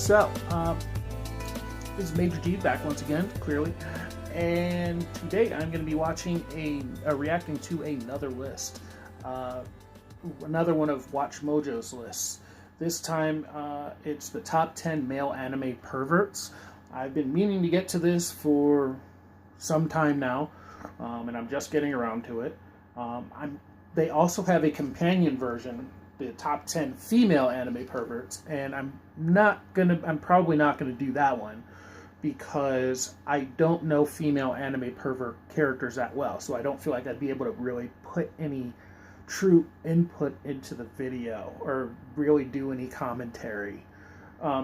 So, this is Major G back once again, clearly. And today I'm going to be watching reacting to another list. Another one of WatchMojo's lists. This time it's the top 10 male anime perverts. I've been meaning to get to this for some time now, and I'm just getting around to it. They also have a companion version, the top 10 female anime perverts, and I'm probably not gonna do that one because I don't know female anime pervert characters that well, so I don't feel like I'd be able to really put any true input into the video or really do any commentary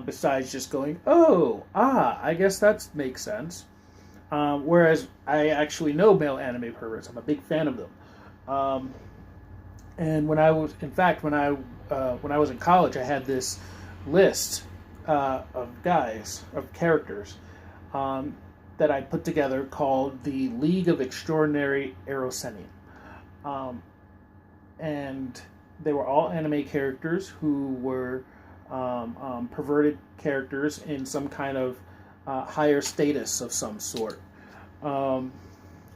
besides just going, I guess that makes sense. Whereas I actually know male anime perverts. I'm a big fan of them. And when I was in college, I had this list of characters that I put together called the League of Extraordinary Erosenin. And they were all anime characters who were perverted characters in some kind of higher status of some sort.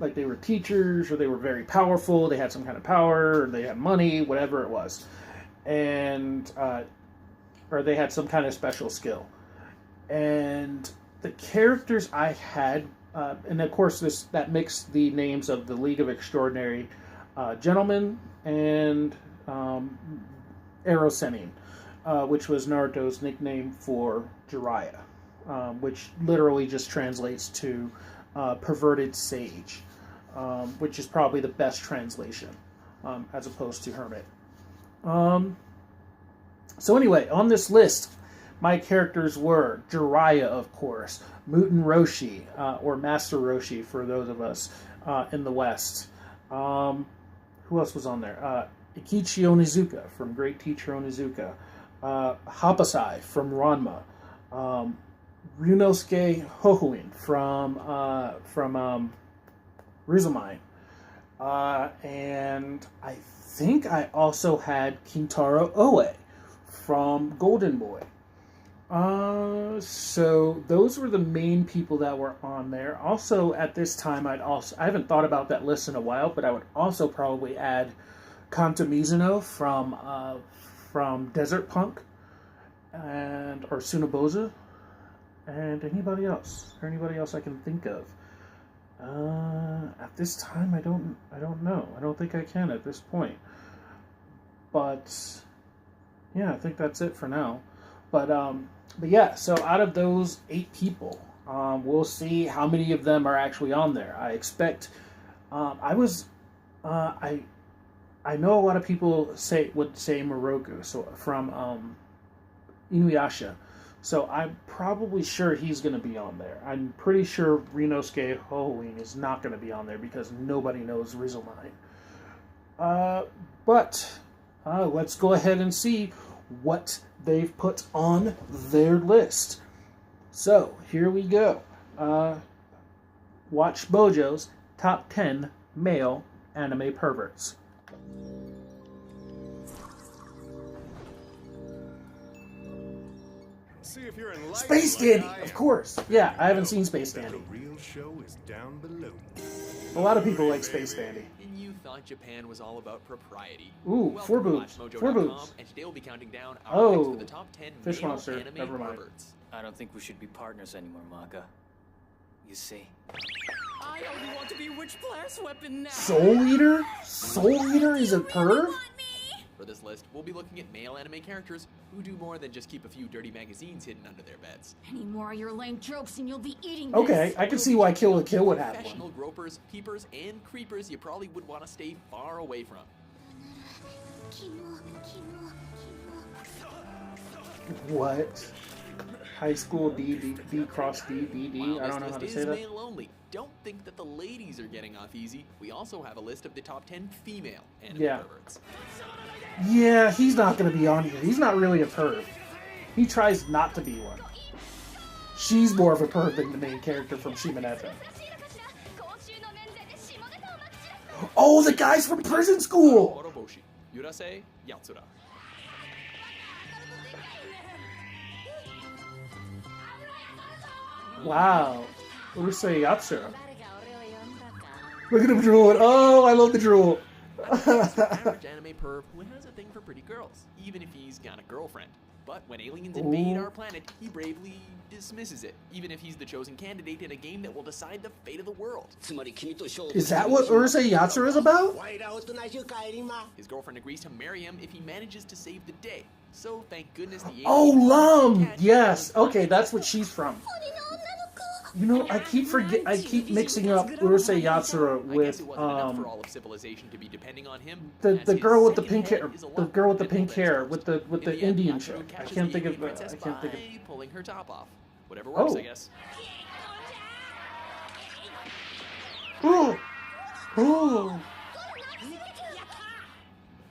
Like they were teachers, or they were very powerful, they had some kind of power, or they had money, whatever it was. And, or they had some kind of special skill. And the characters I had, and of course that mixed the names of the League of Extraordinary Gentlemen and Erosenin, which was Naruto's nickname for Jiraiya, which literally just translates to perverted sage, which is probably the best translation, as opposed to hermit. So anyway, on this list, my characters were Jiraiya, of course, Muten Roshi, or Master Roshi for those of us in the West. Who else was on there? Ikichi Onizuka from Great Teacher Onizuka. Hapasai from Ranma. Ryunosuke Hohoin from Rizomine. And I think I also had Kitaro Oe from Golden Boy. So those were the main people that were on there. Also, at this time, I haven't thought about that list in a while, but I would also probably add Kanta Mizuno from Desert Punk or Tsunabosa, and anybody else I can think of. At this time, I don't know. I don't think I can at this point. But yeah, I think that's it for now. But yeah, so out of those 8 people, we'll see how many of them are actually on there. I expect, I know a lot of people would say Moroku, so from Inuyasha. So I'm probably sure he's going to be on there. I'm pretty sure Ryunosuke Hohoin is not going to be on there because nobody knows Rizomine. But let's go ahead and see what they've put on their list. So, here we go. WatchMojo's top 10 male anime perverts. See if you're in Space Dandy, of course. Yeah, I haven't seen Space Dandy. The real show is down below. A lot of people like Space Dandy. You thought Japan was all about propriety. Ooh, 4 boobs. 4 boobs. And today we'll be counting down our picks for the top 10 Fish male monster. anime Never mind. perverts. I don't think we should be partners anymore, Maka. You see? I only want to be which blast weapon now. Soul Eater? Soul Eater is a perv? For this list, we'll be looking at male anime characters who do more than just keep a few dirty magazines hidden under their beds. Any more of your lame jokes and you'll be eating Okay, this. I can see why Kill la Kill would have Professional one. gropers, peepers, and creepers you probably would want to stay far away from. What? High school D cross D B D? While I don't know this how to list say is that. male only, don't think that the ladies are getting off easy. We also have a list of the top 10 female anime perverts. Yeah, he's not going to be on here. He's not really a perv. He tries not to be one. She's more of a perv than the main character from Shimoneta. Oh, the guys from prison school! Oroboshi, Yurase, Yatsura. Wow. Urusei Yatsura. Look at him drooling. Oh, I love the drool. Average anime perv who has a thing for pretty girls, even if he's got a girlfriend. But when aliens invade our planet, he bravely dismisses it, even if he's the chosen candidate in a game that will decide the fate of the world. Is that what Urusei Yatsura is about? His girlfriend agrees to marry him if he manages to save the day. So thank goodness the Oh, aliens Lum! catch Yes. him. Okay, that's what she's from. You know, I keep mixing up Urusei Yatsura I guess with it wasn't enough for all of civilization to be depending on him. the as his girl with the second pink head hair, is a the lot girl with the more pink than hair most with the In the end, Indian Yatsura chick. I catches can't the think of Indian princess I can't think of. by pulling her top off. Whatever works, I guess. Oh, oh,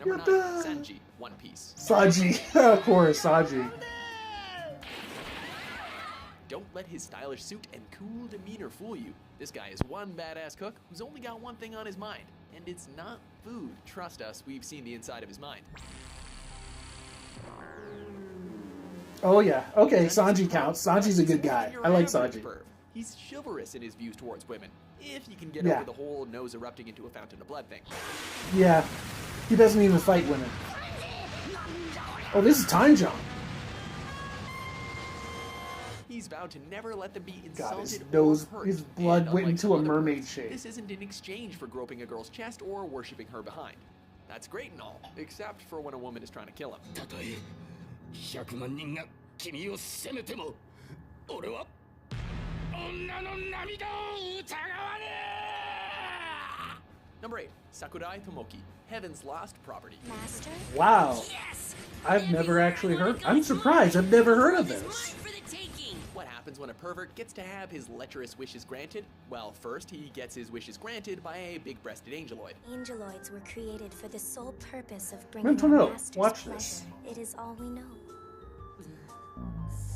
Number 9, Yatta. Sanji, One Piece. Saji, of course, Saji. Don't let his stylish suit and cool demeanor fool you. This guy is one badass cook who's only got one thing on his mind, and it's not food. Trust us, we've seen the inside of his mind. Oh yeah, okay, Sanji counts. Sanji's a good guy. You're I like average Sanji. perv. He's chivalrous in his views towards women, if you can get Yeah. over the whole nose erupting into a fountain of blood thing. Yeah, he doesn't even fight women. Oh, this is Time Jump. He's vowed to never let them be God, insulted his nose, or hurt. his blood And went unlike into some a other mermaid pervs, shape. This isn't in exchange for groping a girl's chest or worshipping her behind. That's great and all, except for when a woman is trying to kill him. 100万人が君を責めても俺は女の涙を疑わねえ Number 8, Sakurai Tomoki, Heaven's Lost Property. Master? Wow, I've never actually heard. I'm surprised. I've never heard of this. What happens when a pervert gets to have his lecherous wishes granted? Well, first he gets his wishes granted by a big-breasted angeloid. Angeloids were created for the sole purpose of Meant bringing to our know. masters Watch pleasure. this. It is all we know.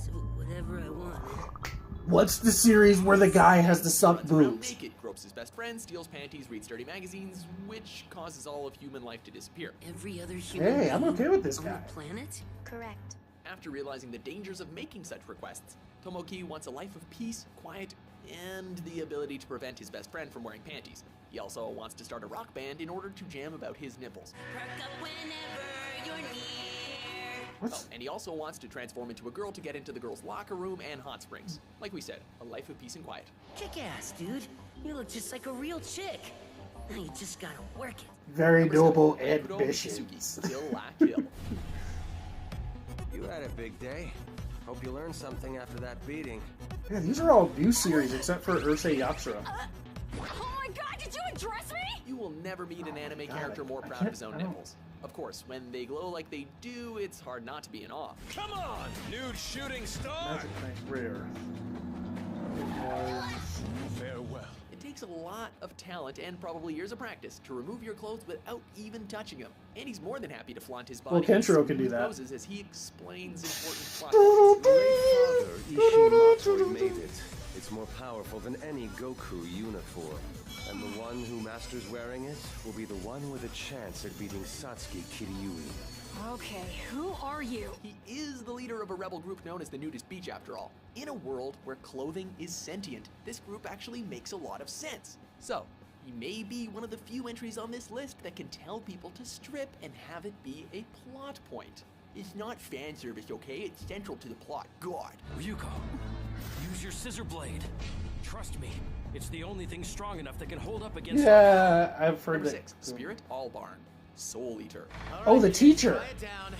So whatever I want. What's the series where the guy has the suck Runs around boobs? naked, gropes his best friend, steals panties, reads dirty magazines, which causes all of human life to disappear. Every other human Hey, I'm being okay with this on guy. the planet? Correct. After realizing the dangers of making such requests, Tomoki wants a life of peace, quiet, and the ability to prevent his best friend from wearing panties. He also wants to start a rock band in order to jam about his nipples. Perk up whenever you're near. What's And he also wants to transform into a girl to get into the girl's locker room and hot springs. Like we said, a life of peace and quiet. Kick ass, dude. You look just like a real chick. Now you just gotta work it. very Number noble 7, Kuro ambitions? Mitsuki, Kill La Kill. You had a big day. Hope you learned something after that beating. Yeah, these are all new series except for Urusei Yatsura. Oh my god, did you address me? You will never meet an anime God, character more I proud of can't- his own I don't- nipples. Of course, when they glow like they do, it's hard not to be in awe. Come on, nude shooting star! Magic Knight Rare. It was... Farewell. It takes a lot of talent and probably years of practice to remove your clothes without even touching them. And he's more than happy to flaunt his body. Well, Kenshiro with can do smooth that. poses as he explains important plot points. Ishimatsu made it. It's more powerful than any Goku uniform. And the one who masters wearing it will be the one with a chance at beating Satsuki Kiryui. Okay, who are you? He is the leader of a rebel group known as the Nudist Beach, after all. In a world where clothing is sentient, this group actually makes a lot of sense. So, he may be one of the few entries on this list that can tell people to strip and have it be a plot point. It's not fan service, okay? It's central to the plot. God. Ryuko, use your scissor blade. Trust me, it's the only thing strong enough that can hold up against Yeah, I've heard Number that. 6, Spirit Allbarn, Soul Eater. Oh, the teacher. down.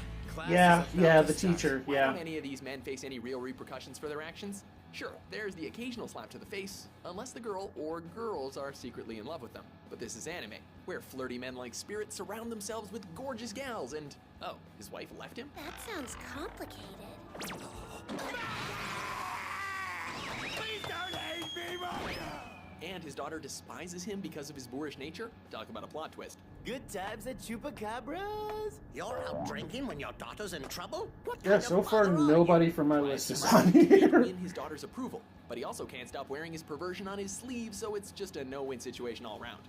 Yeah, the teacher. Why Yeah. don't any of these men face any real repercussions for their actions? Sure, there's the occasional slap to the face, unless the girl or girls are secretly in love with them. But this is anime, where flirty men like Spirit surround themselves with gorgeous gals and... Oh, his wife left him? That sounds complicated. Please don't hate me, Monica! And his daughter despises him because of his boorish nature? Talk about a plot twist. Good times at Chupacabras? You're out drinking when your daughter's in trouble? What Yeah, kind so of far father are nobody you? from my list is on He can here. win his daughter's approval, but he also can't stop wearing his perversion on his sleeve, so it's just a no-win situation all around.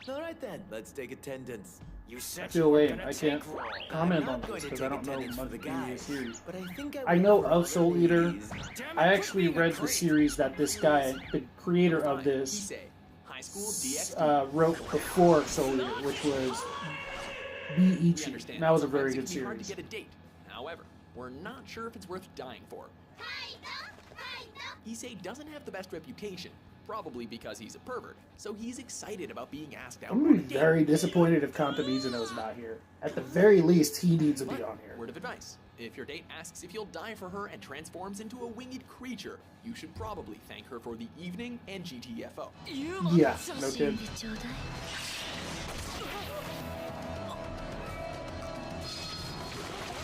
All right then, let's take attendance. I feel lame. I can't comment on this because I don't know much of the series. I know of Soul Eater. I actually read the series that this guy, the creator of this, wrote before Soul Eater, which was B-Ichi. That was a very good series. However, we're not sure if it's worth dying for. Issei doesn't have the best reputation, probably because he's a pervert, so he's excited about being asked out. I'm going to be very disappointed if Kanta Mizuno's not here. At the very least, he needs to be on here. Word of advice. If your date asks if you'll die for her and transforms into a winged creature, you should probably thank her for the evening and GTFO. Yeah, no kidding.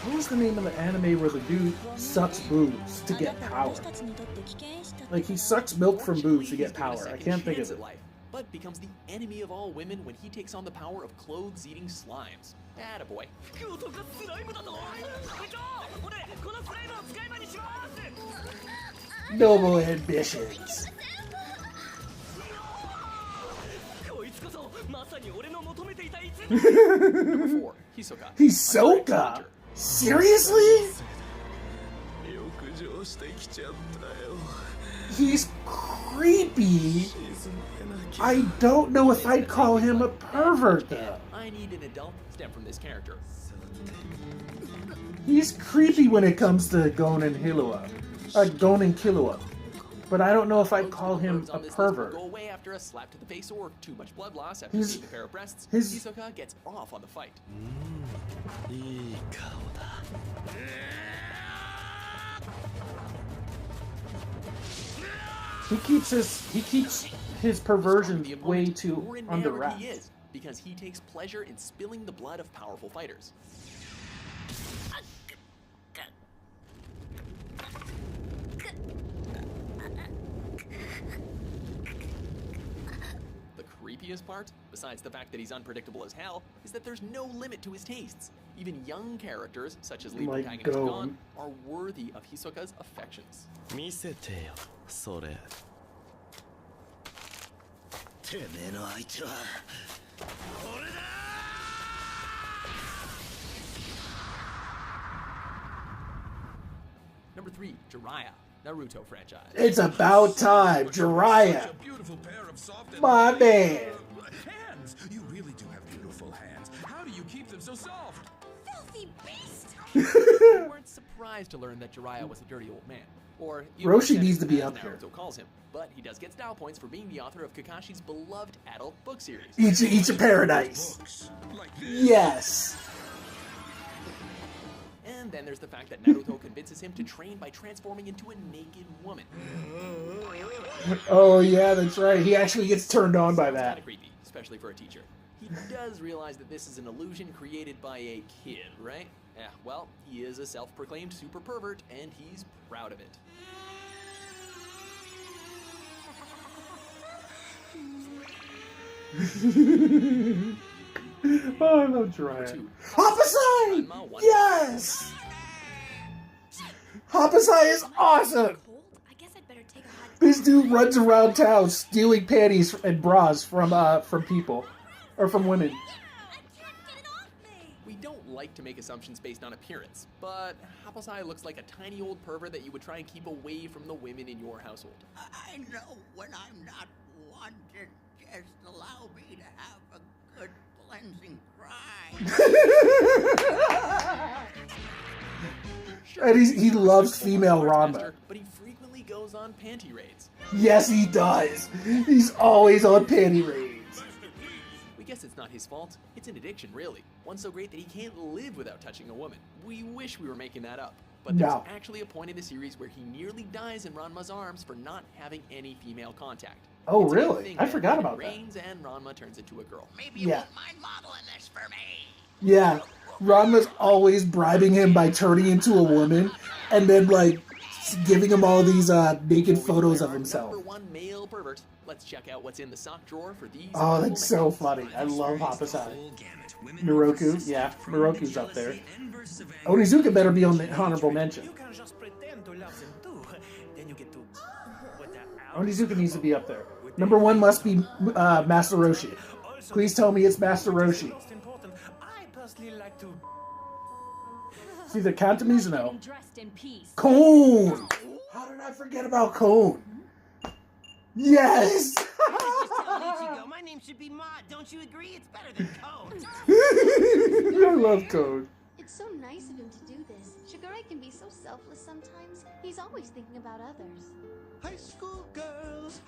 What was the name of the anime where the dude sucks boobs to get power? Like, he sucks milk from boobs to get power. I can't think of it. But becomes the enemy of all women when he takes on the power of clothes-eating slimes. Attaboy. Noble ambitions. Number 4, Hisoka. Hisoka? Seriously? He's creepy. I don't know if I'd call him a pervert, though. I need an adult stem from this character. He's creepy when it comes to Gon and Killua. But I don't know if I'd call him a pervert. Go away after a slap to the face or too much blood loss after seeing a pair of breasts. Hisoka gets off on the fight. He keeps his perversion way too under wraps. He is, because he takes pleasure in spilling the blood of powerful fighters. The creepiest part, besides the fact that he's unpredictable as hell, is that there's no limit to his tastes. Even young characters, such as lead protagonist Gon, are worthy of Hisoka's affections. Number 3, Jiraiya, Naruto franchise. It's about time, Jiraiya. My man. Hands! You really do have beautiful hands. How do you keep them so soft? Filthy beast! We weren't surprised to learn that Jiraiya was a dirty old man. Or Roshi needs to be up here. Naruto calls him, but he does get style points for being the author of Kakashi's beloved adult book series. Each of Paradise. Yes. And then there's the fact that Naruto convinces him to train by transforming into a naked woman. Oh yeah, that's right. He actually gets turned on by It's that. kind of creepy, especially for a teacher. He does realize that this is an illusion created by a kid, right? Yeah, well, he is a self-proclaimed super pervert, and he's proud of it. Oh, I love Jiraiya. Hoppasai! Yes! Hoppasai is awesome! This dude runs around town stealing panties and bras from people. Or from women. We don't like to make assumptions based on appearance, but Hoppasai looks like a tiny old pervert that you would try and keep away from the women in your household. I know when I'm not wanted. Just allow me to have a good cleansing cry. And he loves female Ranma. But he frequently goes on panty raids. Yes, he does. He's always on panty raids. We guess it's not his fault. It's an addiction, really. One so great that he can't live without touching a woman. We wish we were making that up. But there's actually a point in the series where he nearly dies in Ranma's arms for not having any female contact. Oh, really? I forgot about that. Rains and Ranma turns into a girl. Maybe you won't mind modeling this for me. Yeah. Ranma's always bribing him by turning into a woman and then, like, giving him all these naked photos of himself. Number 1 male pervert. Let's check out what's in the sock drawer for these. Oh, that's so funny. I love Hoppasai. Miroku, yeah. Miroku's up there. Onizuka better be on the honorable mention. Onizuka needs to be up there. Number 1 must be Master Roshi. Please tell me it's Master Roshi. honestly like to. See, the Cantonese know. Getting dressed in peace. Cone! How did I forget about Cone? Yes! Ichigo, my name should be Ma. Don't you agree? It's better than Code. I love Cone. It's so nice of him to do this. Shigure can be so selfless sometimes. He's always thinking about others. High school girls,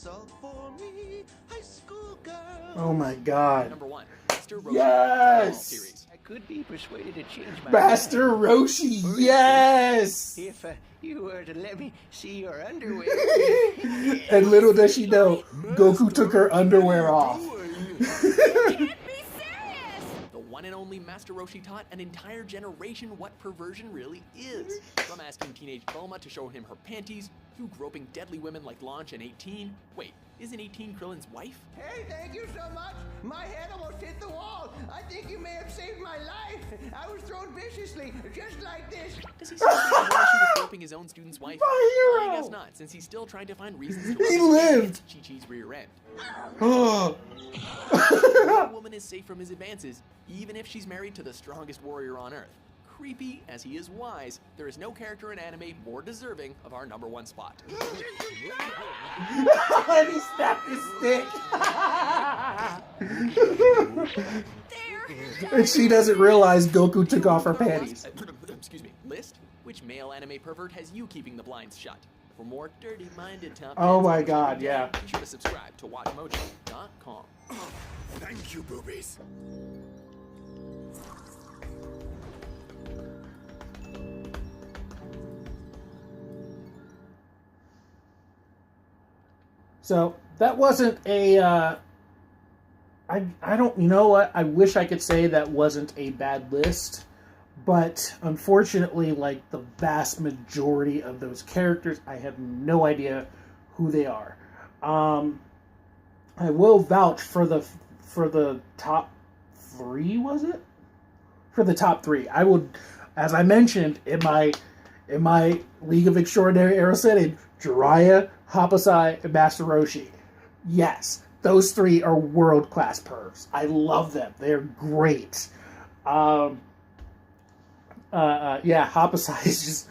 all for me. High school girls. Oh my god. Number 1, Master Roshi. Yes! Series. I could be persuaded to change my Master Roshi, yes! If you were to let me see your underwear. And little does she know, Goku took her underwear off. The one and only Master Roshi taught an entire generation what perversion really is. From asking teenage Bulma to show him her panties, to groping deadly women like Launch and 18. Wait, isn't 18 Krillin's wife? Hey, thank you so much. My head almost hit the wall. I think you may have saved my life. I was thrown viciously, just like this. Does he still think Roshi was groping his own student's wife? My hero! I guess not, since he's still trying to find reasons to He lived! Chi-Chi's rear end. Oh. No woman is safe from his advances, even if she's married to the strongest warrior on Earth. Creepy as he is wise, there is no character in anime more deserving of our number 1 spot. And he snapped his stick. And she doesn't realize Goku took off her panties. Excuse me. List? Which male anime pervert has you keeping the blinds shut? For more dirty-minded top Oh tens my on god, YouTube, yeah. Be sure to subscribe to WatchMojo.com. Thank you, boobies. So that wasn't a. I don't. You know what? I wish I could say that wasn't a bad list, but unfortunately, like the vast majority of those characters, I have no idea who they are. I will vouch for the top 3. Was it? For the top 3, I would, as I mentioned in my League of Extraordinary Arrow setting, Jiraiya, Hapasai, and Master Roshi. Yes, those 3 are world-class pervs. I love them. They're great. Yeah, Hapasai is just...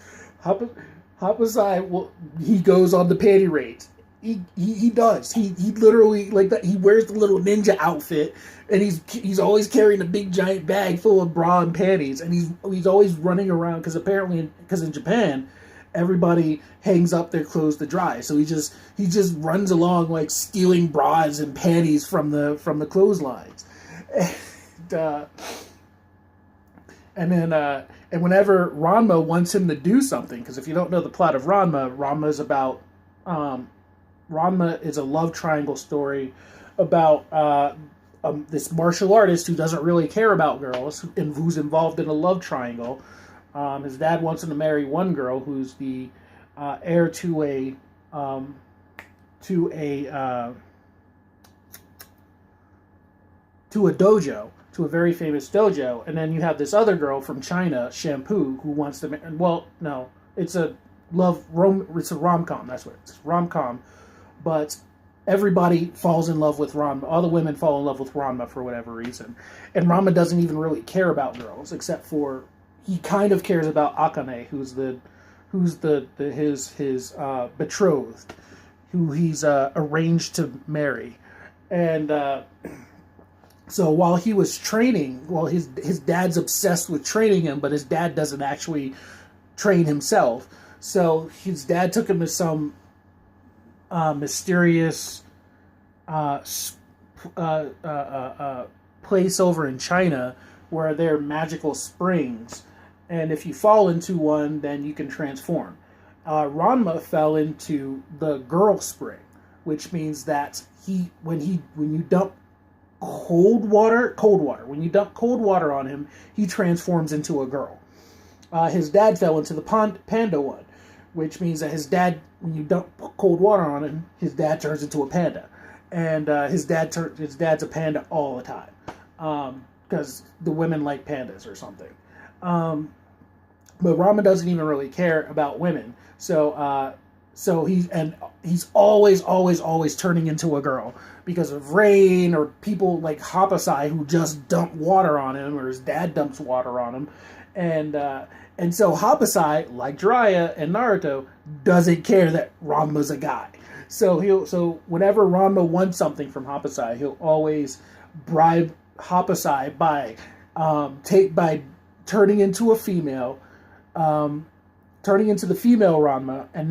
Hapasai, well, he goes on the panty raids. He does. He literally, like that, he wears the little ninja outfit, and he's always carrying a big giant bag full of bra and panties, and he's always running around, because in Japan, everybody hangs up their clothes to dry. So he just runs along like stealing bras and panties from the clotheslines. And whenever Ranma wants him to do something, because if you don't know the plot of Ranma is about Ranma is a love triangle story about this martial artist who doesn't really care about girls and who's involved in a love triangle. His dad wants him to marry one girl who's the heir to a dojo, to a very famous dojo, and then you have this other girl from China, Shampoo, who wants to. Well, no, it's a rom-com. That's what it's rom-com, but everybody falls in love with Ranma. All the women fall in love with Ranma for whatever reason, and Ranma doesn't even really care about girls, except for he kind of cares about Akane, who's his betrothed, who he's arranged to marry, and so while he was training, his dad's obsessed with training him, but his dad doesn't actually train himself. So his dad took him to some mysterious place over in China where there are magical springs, and if you fall into one, then you can transform. Ranma fell into the girl spring, which means that when you dump cold water. When you dump cold water on him, he transforms into a girl. His dad fell into the panda one, which means that his dad, when you dump cold water on him, his dad turns into a panda, and his dad's a panda all the time, because the women like pandas or something. But Ranma doesn't even really care about women, so So he's always turning into a girl because of rain or people like Hapasai who just dump water on him, or his dad dumps water on him, and so Hapasai, like Jiraiya and Naruto, doesn't care that Ranma's a guy. So whenever Ranma wants something from Hapasai, he'll always bribe Hapasai by turning into a female, turning into the female Ranma, and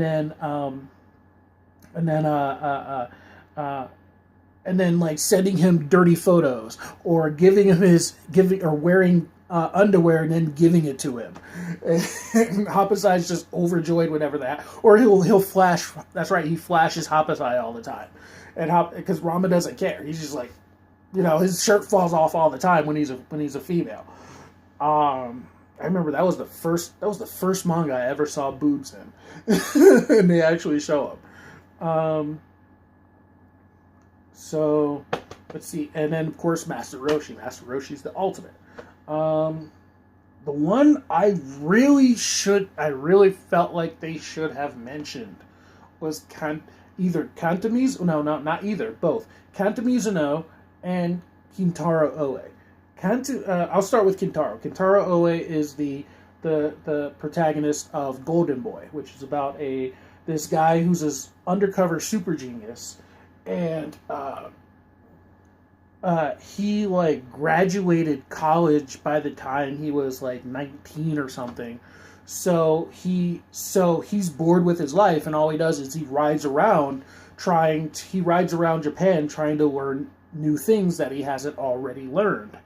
then like sending him dirty photos, or wearing underwear and then giving it to him. And Hapasai's just overjoyed whenever that, or he'll flash. That's right, he flashes Hapasai all the time, and because Ranma doesn't care. He's just like, his shirt falls off all the time when he's a female. I remember that was the first manga I ever saw boobs in, and they actually show them. So let's see, and then of course Master Roshi. Master Roshi's the ultimate. The one I really felt like they should have mentioned was either Kantamizu, not either, both Kantamizu and Kitaro Oe. I'll start with Kitaro. Kitaro Oe is the protagonist of Golden Boy, which is about this guy who's this undercover super genius, and he like graduated college by the time he was like 19 or something. So he's bored with his life, and all he does is he rides around Japan trying to learn new things that he hasn't already learned.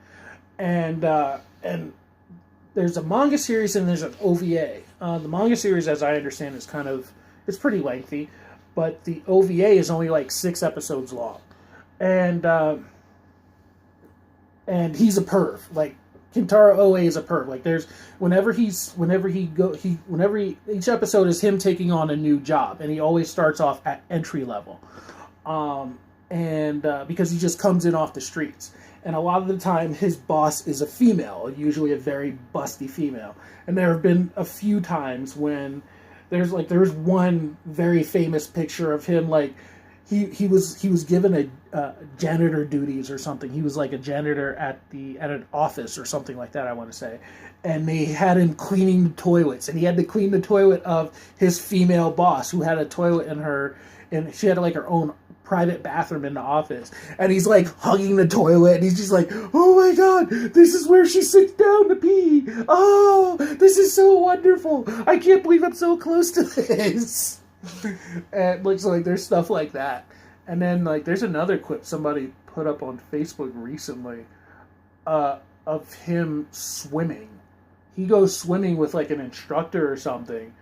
And there's a manga series and there's an OVA. The manga series, as I understand, it's pretty lengthy, but the OVA is only like 6 episodes long. And he's a perv. Like Kitaro Oe is a perv. Like each episode is him taking on a new job, and he always starts off at entry level. Because he just comes in off the streets. And a lot of the time, his boss is a female, usually a very busty female. And there have been a few times when there's one very famous picture of him, like he was given a janitor duties or something. He was like a janitor at an office or something like that, I want to say. And they had him cleaning the toilets, and he had to clean the toilet of his female boss, who had a toilet and she had like her own private bathroom in the office, and he's like hugging the toilet, and he's just like, oh my god, this is where she sits down to pee. Oh, this is so wonderful. I can't believe I'm so close to this. And like there's stuff like that. And then like there's another clip somebody put up on Facebook recently of him swimming. He goes swimming with like an instructor or something,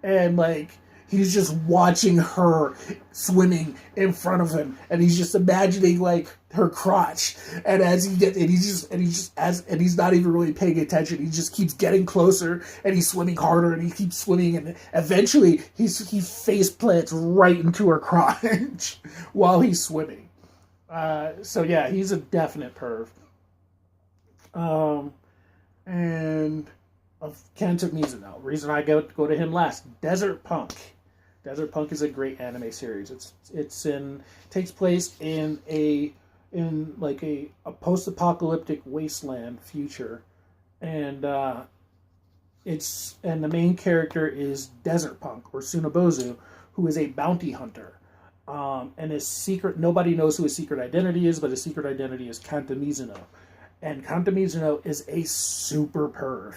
and like he's just watching her swimming in front of him, and he's just imagining like her crotch. And he's not even really paying attention. He just keeps getting closer, and he's swimming harder, and he keeps swimming, and eventually he face plants right into her crotch while he's swimming. So yeah, he's a definite perv. And of Kento Mizuno, reason I go to him last, Desert Punk. Desert Punk is a great anime series. Takes place in a post-apocalyptic wasteland future, and the main character is Desert Punk, or Tsunobozu, who is a bounty hunter. And his secret, nobody knows who his secret identity is, but his secret identity is Kanta Mizuno. And Kanta Mizuno is a super perv.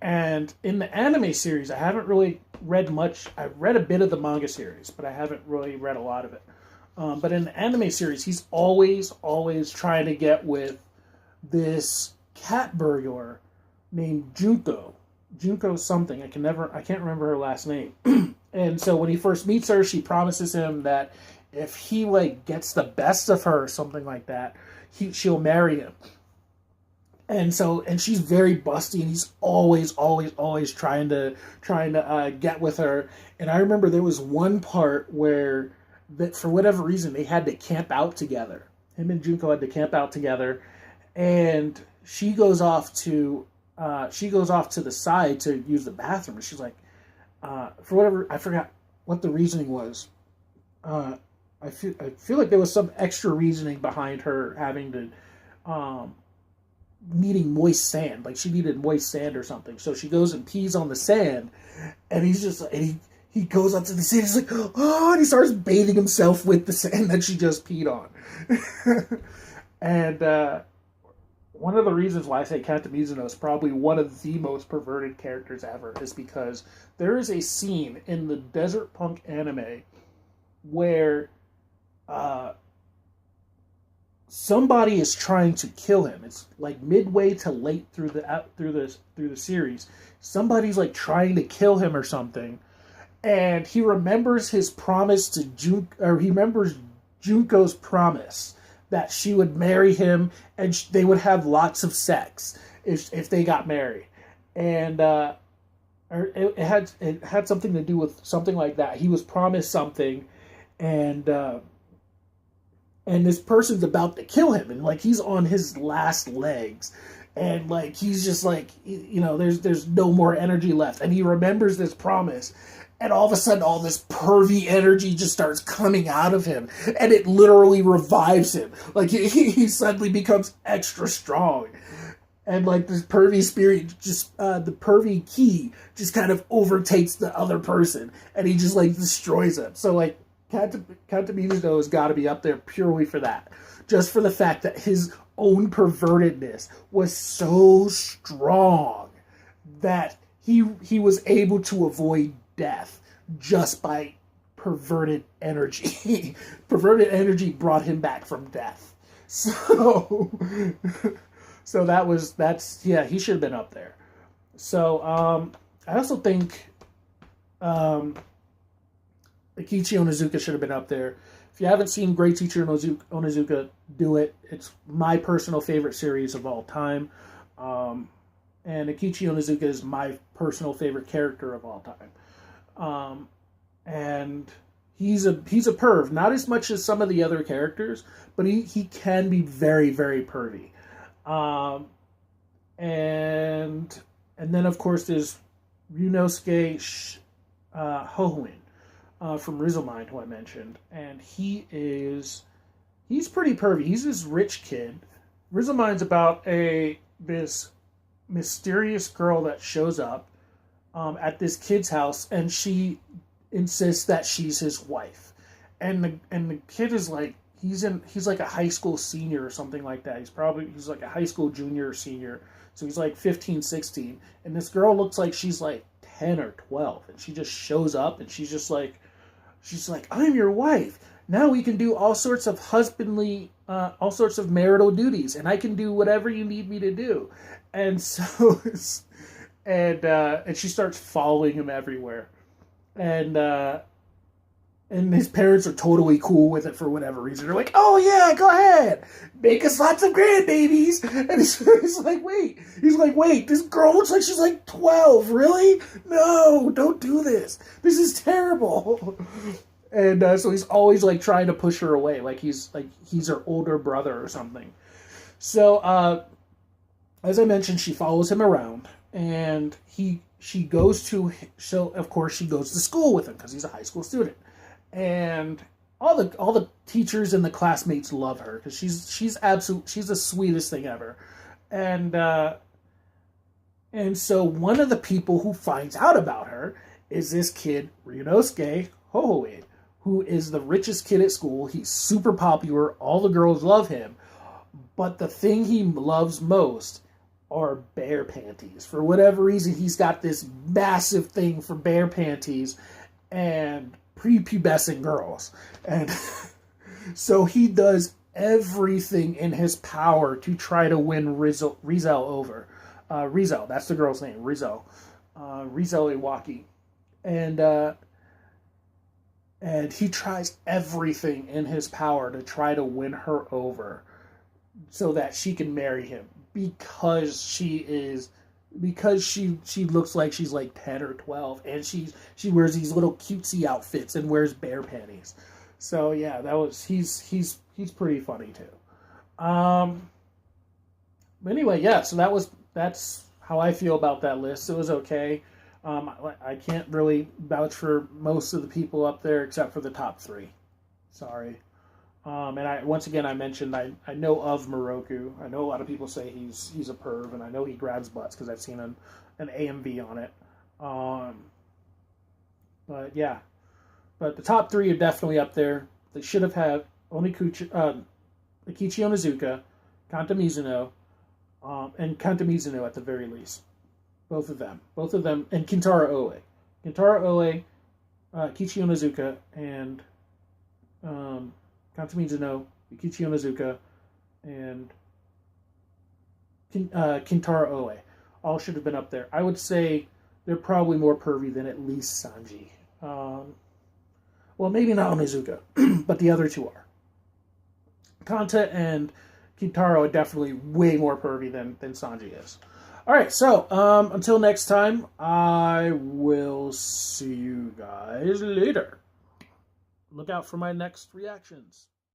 And in the anime series, I haven't really read much. I've read a bit of the manga series, but I haven't really read a lot of it. But in the anime series, he's always trying to get with this cat burglar named Junko. Junko something. I can't remember her last name. And so when he first meets her, she promises him that if he like gets the best of her or something like that, she'll marry him. And she's very busty, and he's always trying to get with her. And I remember there was one part where that for whatever reason they had to camp out together. Him and Junko had to camp out together, and she goes off to the side to use the bathroom. And she's like, for whatever, I forgot what the reasoning was. I feel like there was some extra reasoning behind her having to needing moist sand. Like she needed moist sand or something. So she goes and pees on the sand, and he goes up to the sand. He's like, oh, and he starts bathing himself with the sand that she just peed on. And one of the reasons why I say Kenta Mizuno is probably one of the most perverted characters ever is because there is a scene in the Desert Punk anime where somebody is trying to kill him. It's like midway to late through the series. Somebody's like trying to kill him or something, and he remembers his promise to he remembers Junko's promise that she would marry him and they would have lots of sex if they got married, and it had something to do with something like that. He was promised something, and this person's about to kill him, and like he's on his last legs, and like he's just like, you know, there's no more energy left, and he remembers this promise. And all of a sudden, all this pervy energy just starts coming out of him. And it literally revives him. Like, he suddenly becomes extra strong. And, like, this pervy spirit just, the pervy key just kind of overtakes the other person. And he just, like, destroys him. So, like, Kenta Mizuno has got to be up there purely for that. Just for the fact that his own pervertedness was so strong that he was able to avoid death just by perverted energy. Perverted energy brought him back from death. So he should have been up there. So I also think Akichi Onizuka should have been up there. If you haven't seen Great Teacher Onizuka, do it. It's my personal favorite series of all time. And Akichi Onizuka is my personal favorite character of all time. And he's a perv, not as much as some of the other characters, but he can be very, very pervy. And then of course there's Ryunosuke Hohoin from Rizzomind, who I mentioned, and he's pretty pervy. He's this rich kid. Rizzomind's about this mysterious girl that shows up at this kid's house, and she insists that she's his wife. And the kid is like, he's like a high school senior or something like that. He's like a high school junior or senior. So he's like 15, 16. And this girl looks like she's like 10 or 12. And she just shows up and she's like, I'm your wife. Now we can do all sorts of all sorts of marital duties, and I can do whatever you need me to do. And so And she starts following him everywhere. And his parents are totally cool with it for whatever reason. They're like, oh yeah, go ahead. Make us lots of grandbabies. And he's like, wait, this girl looks like she's like 12. Really? No, don't do this. This is terrible. And so he's always like trying to push her away. Like he's her older brother or something. So, as I mentioned, she follows him around. And she goes to school with him because he's a high school student, and all the teachers and the classmates love her because she's the sweetest thing ever, and so one of the people who finds out about her is this kid Ryunosuke Hohoe, who is the richest kid at school. He's super popular, all the girls love him, but the thing he loves most are bear panties. For whatever reason, he's got this massive thing for bear panties and prepubescent girls. And so he does everything in his power to try to win Rizel over. Rizel, that's the girl's name, Rizel. Rizel Iwaki. And he tries everything in his power to try to win her over so that she can marry him. Because she looks like she's like 10 or 12, and she wears these little cutesy outfits and wears bear panties. So yeah, he's pretty funny too. But anyway, yeah. So that's how I feel about that list. It was okay. I can't really vouch for most of the people up there except for the top 3. Sorry. And once again I mentioned I know of Moroku. I know a lot of people say he's a perv, and I know he grabs butts because I've seen an AMV on it. But yeah, but the top 3 are definitely up there. They should have had Akichi Onizuka, Kanta Mizuno, and Kanta Mizuno at the very least. Both of them, and Kintaro Oe. Akichi Onizuka, and Kanta Mizuno, Akichi Onizuka, and Kintaro Oe. All should have been up there. I would say they're probably more pervy than at least Sanji. Well, maybe not Onizuka, but the other 2 are. Kanta and Kitaro are definitely way more pervy than Sanji is. Alright, so, until next time, I will see you guys later. Look out for my next reactions.